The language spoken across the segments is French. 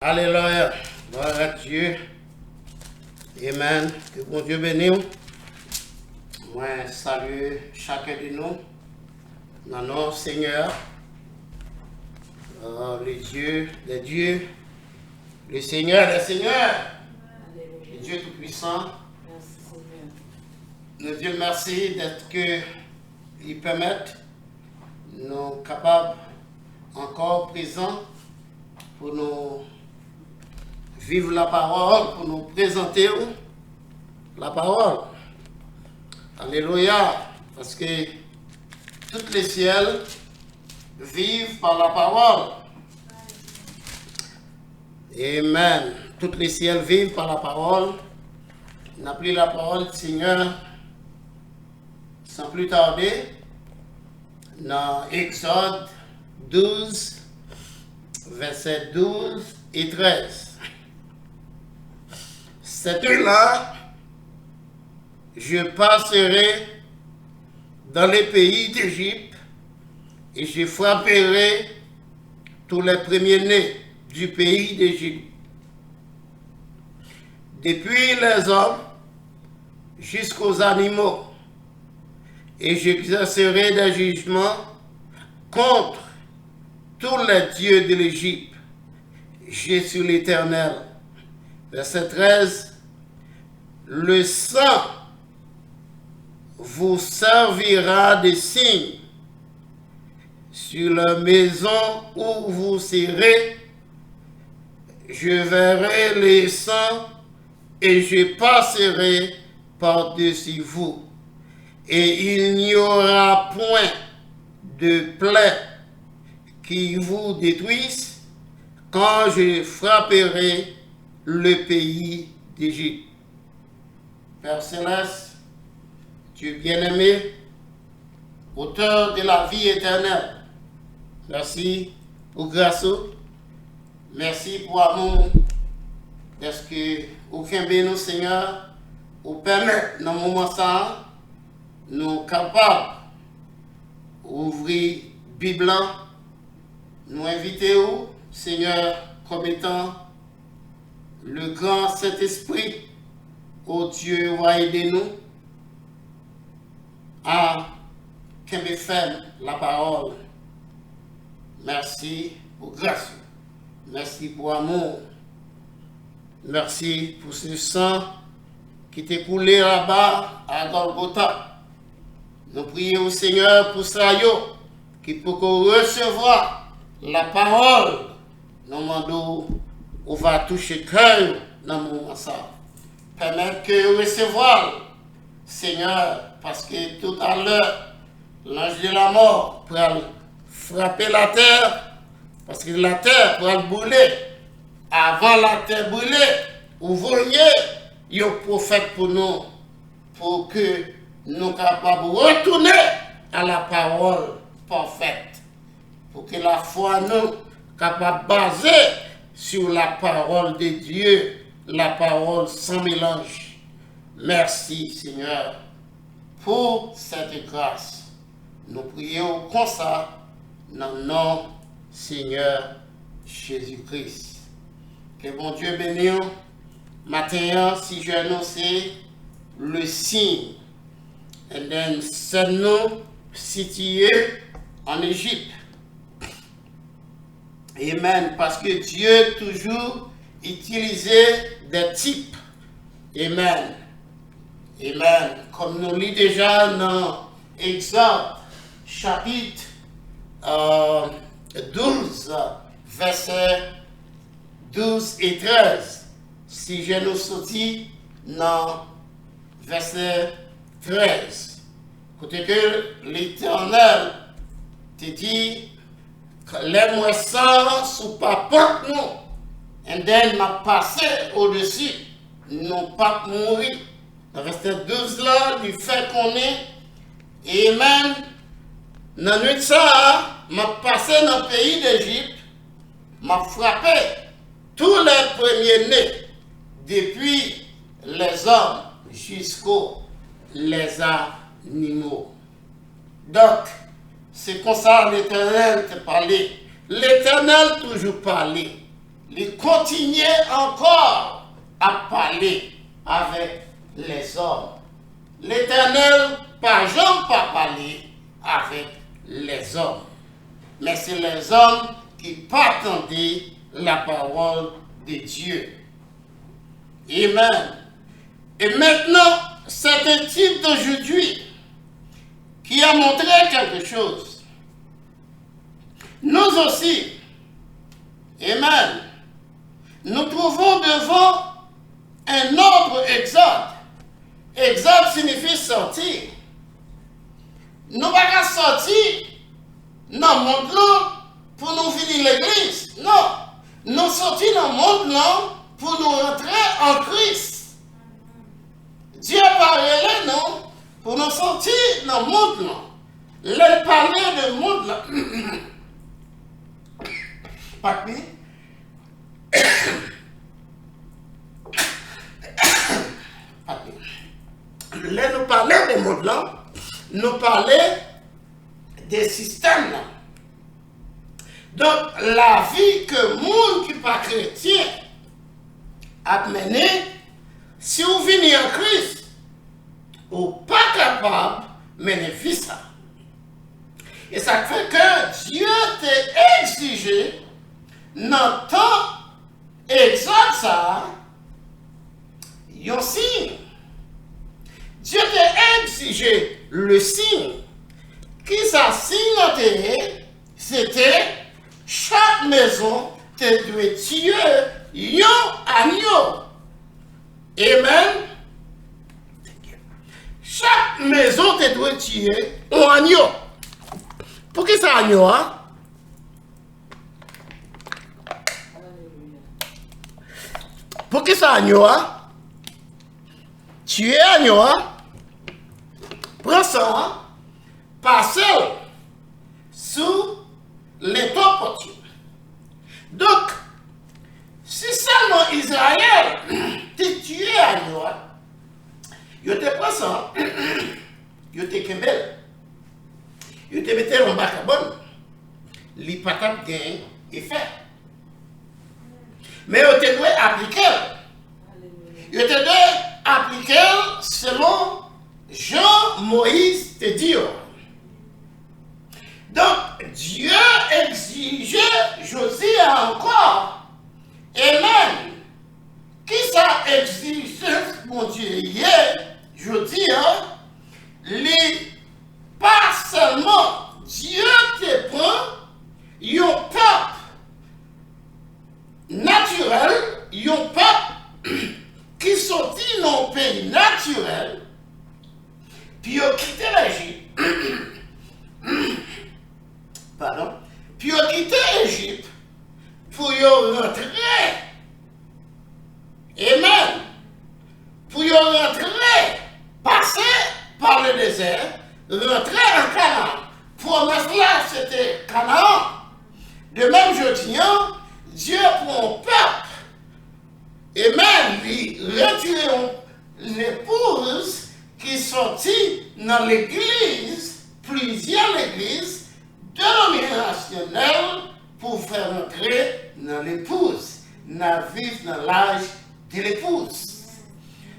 Alléluia. Gloire à Dieu. Amen. Que bon Dieu bénisse. Moi, salue chacun de nous. Dans nom Seigneur. Le Dieu des dieux. Le Seigneur des seigneurs. Le Dieu Tout-Puissant. Nous Dieu merci d'être que il permette nous capables encore présents pour nous vivre la parole, pour nous présenter la parole. Alléluia. Parce que tous les ciels vivent par la parole. Amen. Tous les ciels vivent par la parole. On a pris la parole du Seigneur sans plus tarder dans Exode 12, versets 12 et 13. Cette nuit-là, je passerai dans les pays d'Égypte et je frapperai tous les premiers-nés du pays d'Égypte, depuis les hommes jusqu'aux animaux, et j'exercerai des jugements contre tous les dieux de l'Égypte. Je suis l'Éternel. Verset 13. Le sang vous servira de signe sur la maison où vous serez. Je verrai le sang et je passerai par-dessus vous. Et il n'y aura point de plaie qui vous détruise quand je frapperai le pays d'Égypte. Père Céleste, Dieu bien-aimé, auteur de la vie éternelle, merci pour grâce, merci pour amour, parce que aucun béni, Seigneur, vous permet dans ce moment ça, nous capables d'ouvrir la Bible, nous inviter, Seigneur, comme étant le grand Saint-Esprit, ô Dieu, va aider nous à faire la parole. Merci pour grâce. Merci pour amour. Merci pour ce sang qui t'est coulé là-bas à Golgotha. Nous prions au Seigneur pour ça, qui peut recevoir la parole. Nous demandons, on va toucher le cœur dans le moment ça. Permettre que recevoir, Seigneur, parce que tout à l'heure, l'ange de la mort pourra frapper la terre, parce que la terre pourra brûler. Avant la terre brûler, vous voyez, il y a un prophète pour nous, pour que nous soyons capables de retourner à la parole parfaite, pour que la foi nous capable de baser sur la parole de Dieu, la parole sans mélange. Merci Seigneur pour cette grâce. Nous prions comme ça dans le nom Seigneur Jésus-Christ. Que bon Dieu bénisse. Maintenant, si je annonce le signe, et then c'est nous situé en Égypte. Amen. Parce que Dieu toujours utilisait des types. Amen. Amen. Comme nous lit déjà dans Exode chapitre 12, versets 12 et 13. Si je nous sortis dans verset 13. Côté que l'Éternel te dit, les moissons sous pas porte nous, et then m'a passé au-dessus, non pas mourir. Dans verset 12 là, du fait qu'on est, et même, dans nuit ça, m'a passé dans le pays d'Égypte, m'a frappé tous les premiers-nés, depuis les hommes jusqu'aux les animaux. Donc, c'est comme ça l'Éternel te parlait. L'Éternel toujours parlait. il continuait encore à parler avec les hommes. L'Éternel, pas jamais pas parler avec les hommes. Mais c'est les hommes qui partendaient la parole de Dieu. Amen. Et maintenant, c'est un type d'aujourd'hui qui a montré quelque chose. Nous aussi, amen, nous trouvons devant un autre exode. Exode signifie sortir. Nous ne pouvons pas sortir dans le monde là pour nous finir l'église. Non. Nous sortons dans le monde là pour nous rentrer en Christ. Dieu parlait non pour nous sortir dans le monde là. Le parler de monde là. Papi. Papi. Là, nous parlons de monde là. Nous parlons des systèmes là. Donc, la vie que le monde qui n'est pas chrétien a mené, si vous venez en Christ, vous n'êtes pas capable de mener vie ça. Et ça fait que Dieu t'a exigé, dans le temps exact ça, un signe. Dieu t'a exigé le signe. Qui ça signe c'était chaque maison te doit tuer un agneau. Amen. Chaque maison te doit tuer un agneau. Pour qui ça agneau, hein? Pour qui ça agneau, hein? Tuer agneau, hein? Prends ça, hein? Passez sous les top portiers. Donc, si seulement Israël t'es tué agneau, il te prend ça, il te kembel. Il te mettait en bac à bonne, les patates gagnent effet. Mais il te doit appliquer. Il te doit appliquer selon Jean-Moïse te dit. Donc, Dieu exigeait Josué encore. Amen. Qui ça exige, mon Dieu, je dis, les pas seulement Dieu te prend, un peuple naturel, un peuple qui sortit dans un pays naturel, puis il a quitté l'Égypte. Pardon. Puis il a quitté l'Égypte pour y rentrer. Amen. Pour y rentrer, passer par le désert, rentrer en Canaan. Promesse là, c'était Canaan. De même, je dis, Dieu prend un peuple. Et même, il retire l'épouse qui sortit dans l'église, plusieurs églises dénominationnelles pour faire entrer dans l'épouse, dans vivre dans l'âge de l'épouse.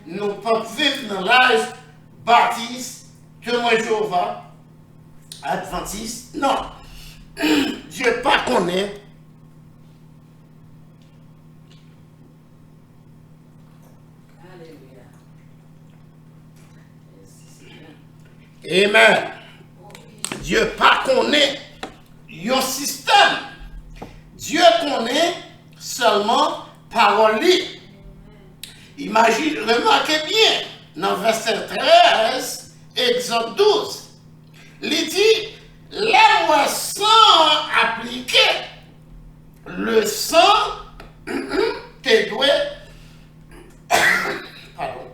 Nous ne pouvons pas vivre dans l'âge baptiste, témoin Jéhovah, adventiste. Non. Dieu pas connaît. Amen. Dieu pas connaît un système. Dieu connaît seulement parole. Imagine, remarquez bien, dans verset 13, Exode 12, il dit, les moissons appliquées, le sang te doit, pardon,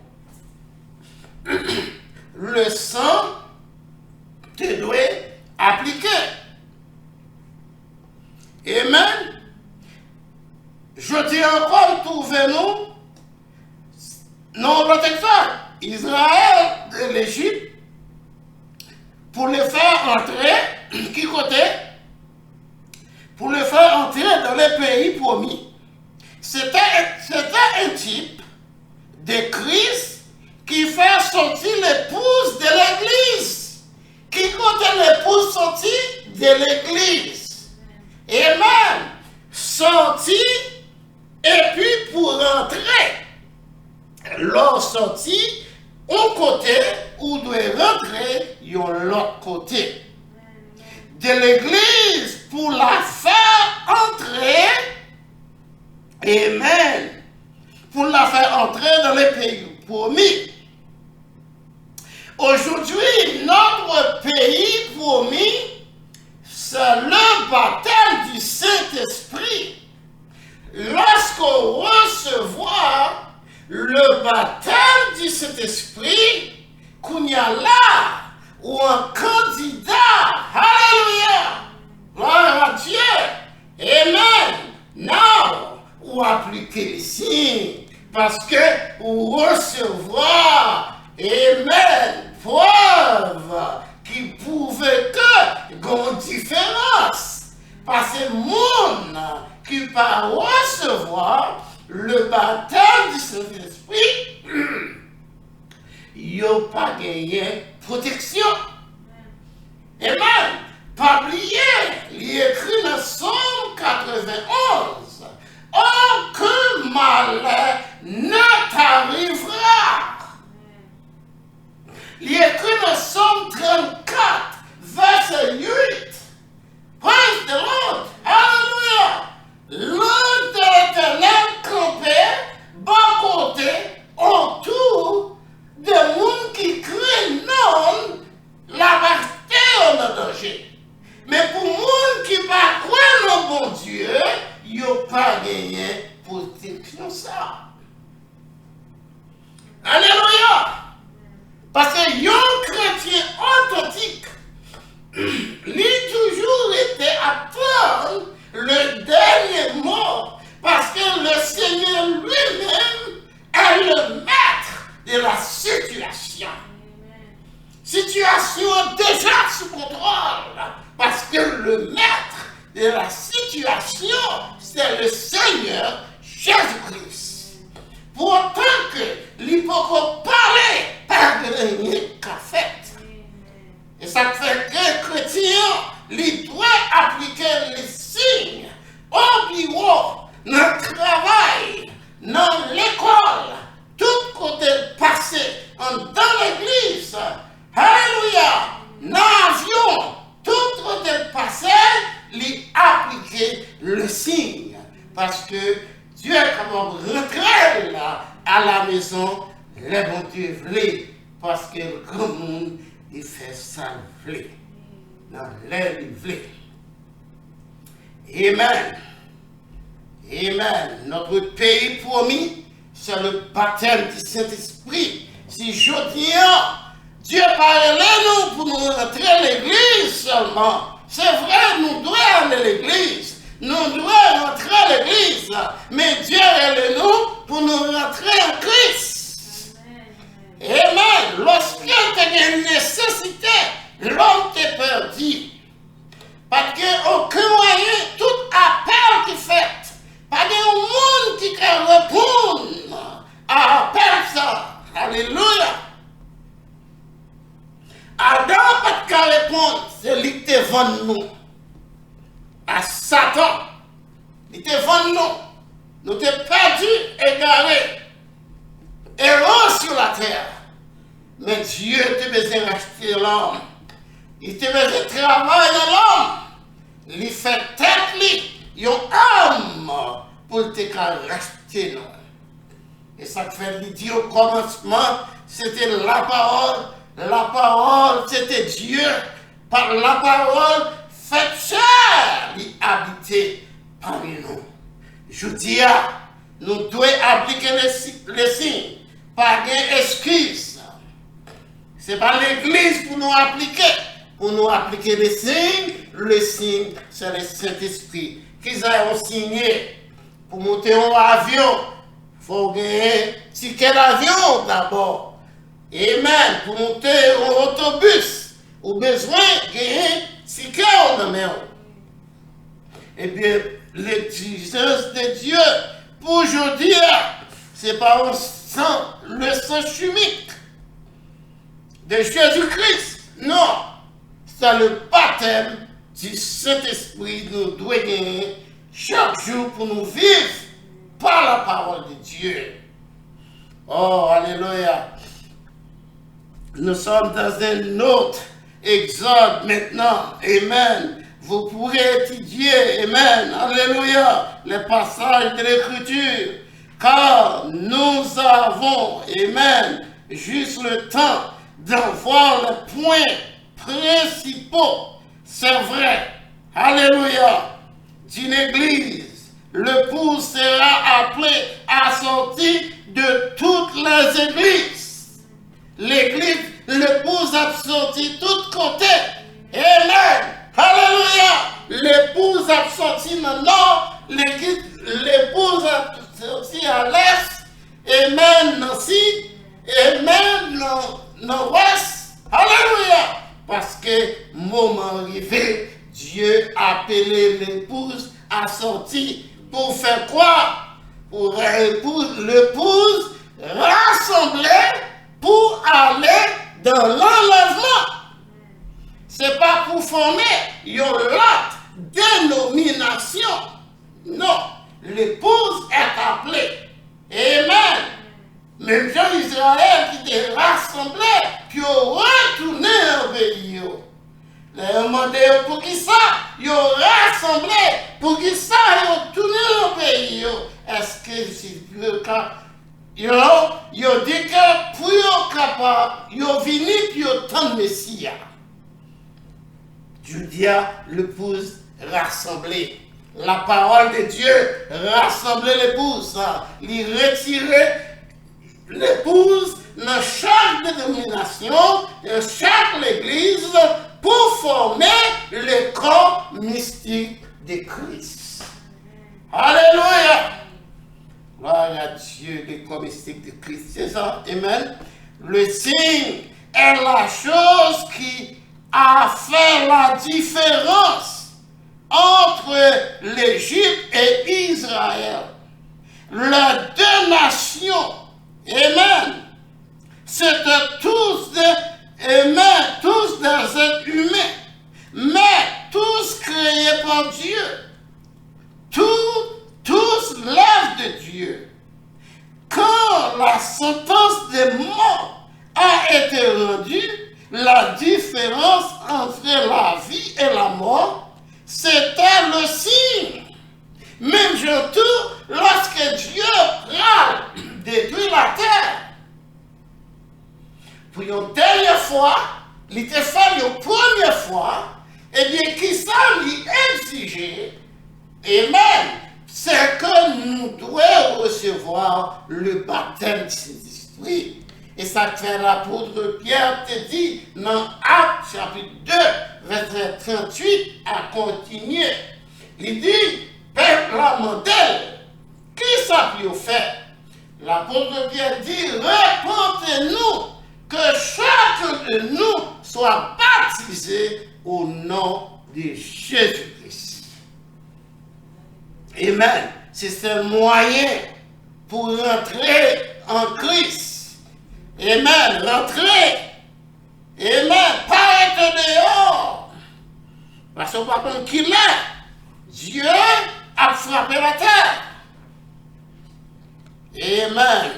le sang te doit appliquer. Amen. Je dis encore, trouvez-nous non protecteur, Israël de l'Égypte, pour le faire entrer, qui côté? Pour le faire entrer dans les pays promis. C'était un type de Christ qui fait sortir l'épouse de l'église. Qui compte l'épouse sortie de l'église. Et même sortir et puis pour rentrer. L'or sorti, un côté ou doit rentrer l'autre côté. De l'église pour la faire entrer. Amen. Pour la faire entrer dans les pays promis. Aujourd'hui, notre pays promis, c'est le baptême du Saint-Esprit. Lorsqu'on recevra le baptême du Saint-Esprit, qu'on y a là, ou un candidat, alléluia, gloire à Dieu, amen, non, ou appliquer les signes, parce que vous recevrez, amen, preuve qui prouvait que il y a une différence. Parce que le monde qui va recevoir le baptême du Saint-Esprit, il n'a pas gagné protection. Et même, pas oublier, il est écrit dans Somme 91, aucun malheur ne t'arrivera. Il est écrit dans Somme 34, verset 8. Praise the Lord. Alléluia. L'ange de l'Éternel campait, bas côté, autour des gens qui craignent non la vacheté en danger. Mais pour les gens qui ne croient pas au bon Dieu, ils n'ont pas gagné protection ça. Alléluia. Parce que un chrétien authentique, lui toujours était à prendre le dernier mot, parce que le Seigneur lui-même est le maître de la situation. Situation déjà sous contrôle, parce que le maître de la situation, c'est le Seigneur Jésus-Christ. Pourtant que l'hypocrite parlait par rien qu'a fait. Et ça fait que les chrétiens, ils doivent appliquer les signes au bureau, dans le travail, dans l'école, tout côté passé, dans l'église. Alléluia! Dans l'avion, tout côté passé, ils appliquer le signe. Parce que Dieu est comme rentrer là, à la maison, les bons Dieu voulaient. Parce que le grand monde, il fait ça voulait. Dans l'air, il voulait. Amen. Amen. Notre pays promis, c'est le baptême du Saint-Esprit. Si je dis, Dieu parle nous pour nous rentrer à l'église seulement. C'est vrai, nous devons aller à l'église. Nous devons rentrer à l'église. Mais Dieu est nous pour nous rentrer en Christ. Amen. Lorsqu'il y a une nécessité, l'homme t'est perdu. Parce qu'aucun moyen, tout appel qui fait, pas de monde qui peut répondre à appel ça. Alléluia. Adam pas de répondre, c'est lui qui te vend nous. À Satan, il te vend nous. Nous t'es perdu, égaré, héros sur la terre. Mais Dieu te besoin racheter l'homme. Il te besoin travailler dans l'homme. Il fait tête lui, une âme pour te racheter l'homme. Et ça fait lui dire au commencement, c'était la parole c'était Dieu. Par la parole, fait chair, il habitait parmi nous. Je dis, nous devons appliquer les signes, pas d'excuses. Ce n'est pas l'église pour nous appliquer les signes. Le signe, c'est le Saint-Esprit. Qu'ils ont signé pour monter en avion. Il faut gagner un ticket d'avion d'abord. Amen. Pour monter en autobus, ou besoin de gagner un ticket en main. Et bien, l'exigence de Dieu pour aujourd'hui, c'est pas le sang chimique de Jésus-Christ. Non, c'est le baptême du Saint-Esprit nous doit gagner chaque jour pour nous vivre par la parole de Dieu. Oh, alléluia. Nous sommes dans un autre exode maintenant. Amen. Vous pourrez étudier, amen, alléluia, les passages de l'Écriture, car nous avons, amen, juste le temps d'en voir les points principaux. C'est vrai, alléluia, d'une église, l'épouse sera appelé à sortir de toutes les églises. L'église, l'épouse a sorti toutes côtés. Amen. Alléluia. L'épouse a sorti dans le nord, l'épouse a sorti à l'est. Amen. Dans le sud. Amen. Dans l'ouest. Alléluia. Parce que moment arrivé, Dieu a appelé l'épouse à sortir pour faire quoi? Pour l'épouse rassembler pour aller dans l'enlèvement. C'est pas pour former une autre dénomination. Non, l'épouse est appelée. Amen. Même Jean Israël qui était rassemblé, puis retourné au pays. Les demandé pour qui ça? Ils ont rassemblé. Pour qui ça? Ils ont retourné au pays. Est-ce que c'est le cas? Ils ont dit que pour être capable, ils ont venu puis ils ont tant de Messie. Judia, l'épouse rassemblée. La parole de Dieu rassembler l'épouse. Il retirer l'épouse dans chaque dénomination, dans chaque église, pour former le corps mystique de Christ. Alléluia! Gloire à Dieu, le corps mystique de Christ. C'est ça, amen. Le signe est la chose qui a fait la différence entre l'Égypte et Israël. Les deux nations, amen, c'était tous des êtres humains, mais tous créés par Dieu. Tous l'œuvre de Dieu. Quand la sentence de mort a été rendue, la différence entre la vie et la mort, c'était le signe. Même surtout lorsque Dieu détruit la terre. Pour une dernière fois, il était fait une première fois, et bien qui ça lui exigeait, amen, c'est que nous devons recevoir le baptême du Saint-Esprit. Et ça fait l'apôtre Pierre te dit dans Actes chapitre 2, verset 38 à continuer. Il dit, peuple mortel, qui ça peut faire? L'apôtre Pierre dit, répondez-nous que chacun de nous soit baptisé au nom de Jésus-Christ. Amen. C'est un moyen pour rentrer en Christ. Amen. Rentrer. Amen. Pas être dehors. Parce qu'on ne va pas qui l'est. Dieu a frappé la terre. Amen.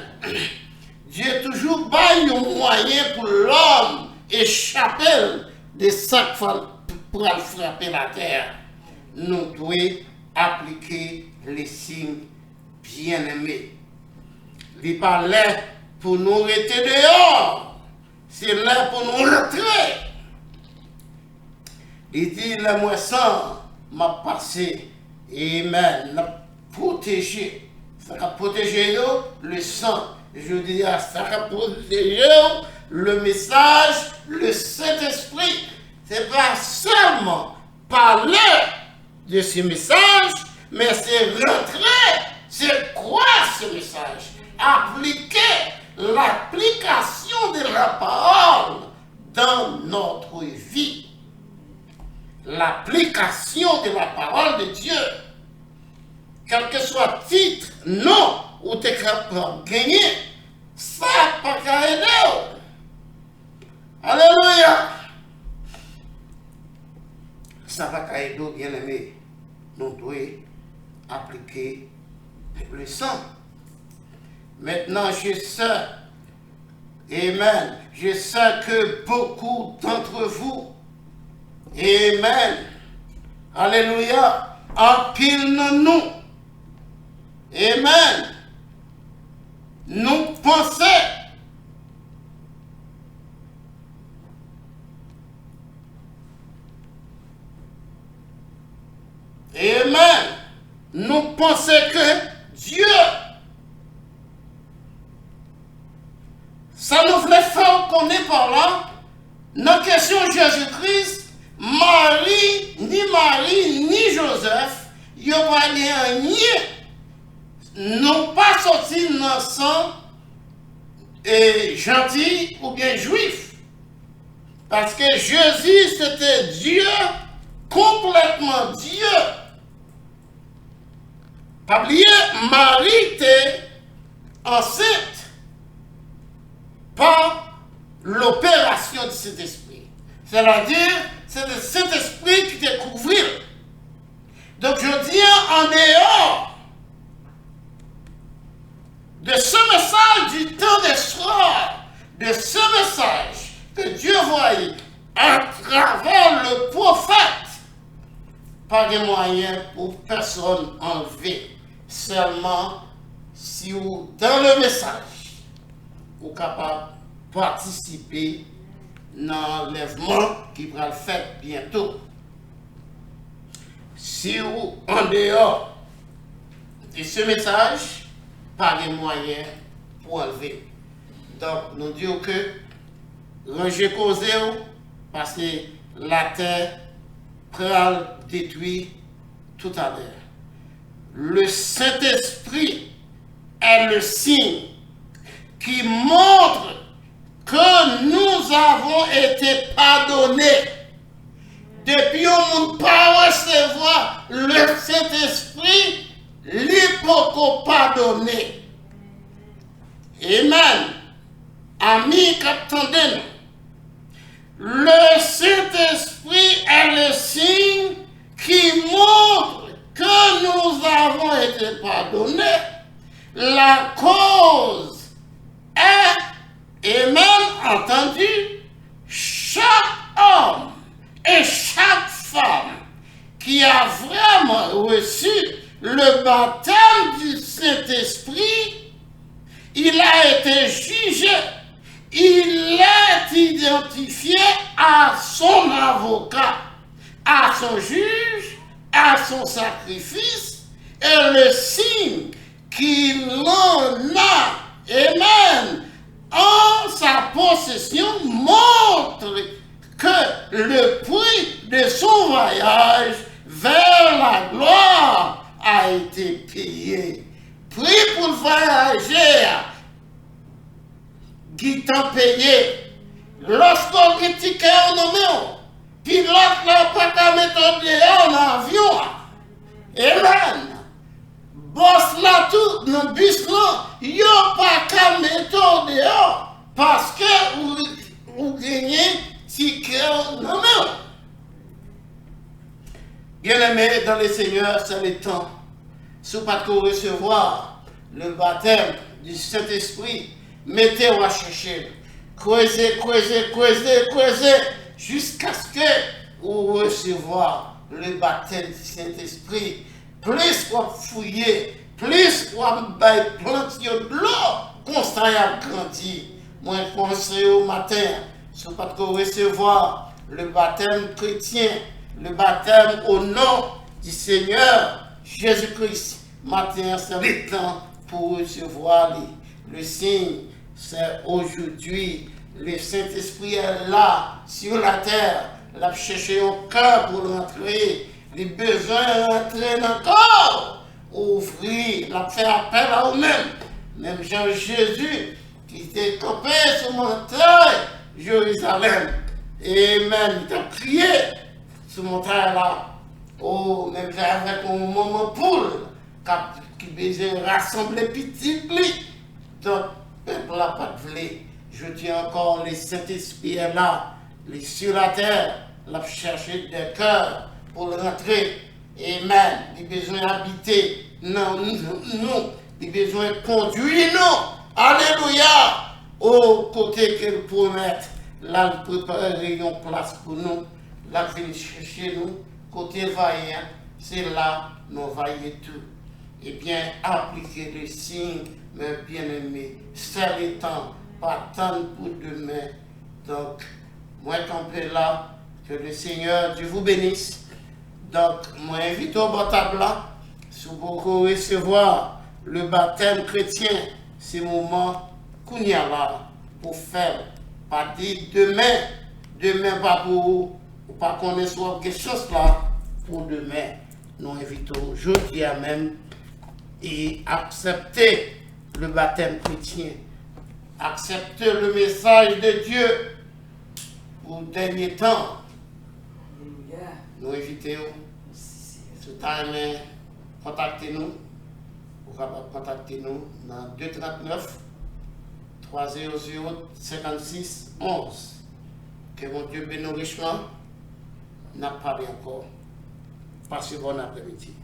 Dieu toujours bat un moyen pour l'homme échapper de ça pour frapper la terre. Nous devons appliquer les signes bien-aimés. Il parlait pour nous rester dehors. C'est là pour nous rentrer. Il dit, la moisson m'a passé. Amen. M'a protégé. Ça a protégé nous, le sang. Je dis, ça a protégé le message, le Saint-Esprit. C'est pas seulement parler de ce message, mais c'est rentrer, c'est croire ce message, appliquer l'application de la parole dans notre vie. L'application de la parole de Dieu, quel que soit le titre, nom t'es capable de gagner, ça n'a pas qu'à aider. Alléluia. Ça va qu'à aider, bien aimé. Nous devons appliquer le sang. Maintenant, je sais, amen, je sais que beaucoup d'entre vous, amen, alléluia, empilent nous, amen, nous pensons, amen, nous pensons que Dieu, ça nous voulait faire connaître par là, dans la question Jésus-Christ, Marie, ni Joseph, ils n'ont pas rien, n'ont pas sorti dans sang gentil ou bien juif. Parce que Jésus, c'était Dieu, complètement Dieu. Pas oublier, Marie était enceinte par l'opération de cet esprit. C'est-à-dire, c'est le Saint-Esprit qui te couvre. Donc, je dis en dehors de ce message du temps des soirs, de ce message que Dieu voyait à travers le prophète, pas de moyens pour personne enlever. Seulement, si vous, dans le message, ou capable de participer dans l'enlèvement qui va le faire bientôt. Si vous, en dehors de ce message, pas de moyens pour enlever. Donc, nous disons que ranger causé parce que la terre peut détruire tout à l'heure. Le Saint-Esprit est le signe qui montre que nous avons été pardonnés. Depuis qu'on ne pas recevoir le Saint-Esprit, l'hypocrite pardonné. Amen. Amis, qu'attendez-nous? Le Saint-Esprit est le signe qui montre que nous avons été pardonnés. La cause et même entendu, chaque homme et chaque femme qui a vraiment reçu le baptême du Saint-Esprit, il a été jugé, il est identifié à son avocat, à son juge, à son sacrifice, et le signe qu'il en a, amen, en sa possession montre que le prix de son voyage vers la gloire a été payé. Prix pour voyager, qui t'a payé. Lorsqu'on critique un homme, puis l'autre n'a pas qu'à mettre en avion. Amen. Boss là tout, dans le bus là, il n'y a pas qu'à mettre dehors parce que vous gagnez ticket en main. Bien-aimé dans le Seigneur, c'est le temps. Si vous pas recevoir le baptême du Saint-Esprit, mettez-vous à chercher. Creusez, jusqu'à ce que vous recevoir le baptême du Saint-Esprit. Plus vous fouillez, plus vous plantez de l'eau, constant à grandir. Moi, je conseille au matin, si vous pas recevoir le baptême chrétien, le baptême au nom du Seigneur Jésus-Christ. Matin, c'est le temps pour recevoir le signe. C'est aujourd'hui. Le Saint-Esprit est là, sur la terre. Il a cherché au cœur pour rentrer. Les besoins rentrer dans le corps. Ouvrir, il a fait appel à vous-même. Même Jean-Jésus, qui était campé sur mon montagne, Jérusalem. Amen. Il a prié sur mon montagne là. Oh, même avec un moment poule, qui a qui besoin rassembler petit pli. Donc, peuple n'a pas de vlé. Je dis encore, les Saint-Esprit est là, les sur la terre, l'a cherché des cœurs pour le rentrer. Amen. Il a besoin d'habiter. Non, nous. Il a besoin de conduire nous. Alléluia. Au côté qu'elle promet, là, il prépare une place pour nous. Là, il vient chercher nous. Côté vaillant, c'est là, nous vaillons tout. Eh bien, appliquer les signes, mes bien-aimés. C'est le temps, pas tant pour demain. Donc, moi, campé là, que le Seigneur Dieu vous bénisse. Donc, moi, invite au bon table là, si vous pouvez recevoir le baptême chrétien, c'est le moment qu'on y a là pour faire. Pas dire demain pas pour vous, ou pas connaître quelque chose là pour demain. Nous invitons aujourd'hui à même et accepter le baptême chrétien, accepter le message de Dieu pour le dernier temps. Nous invitons, ce temps, contactez-nous. Vous pouvez contacter nous dans 239 300 56 11. Que mon Dieu bénisse richement. N'a pas parlé encore. Passez bon après-midi.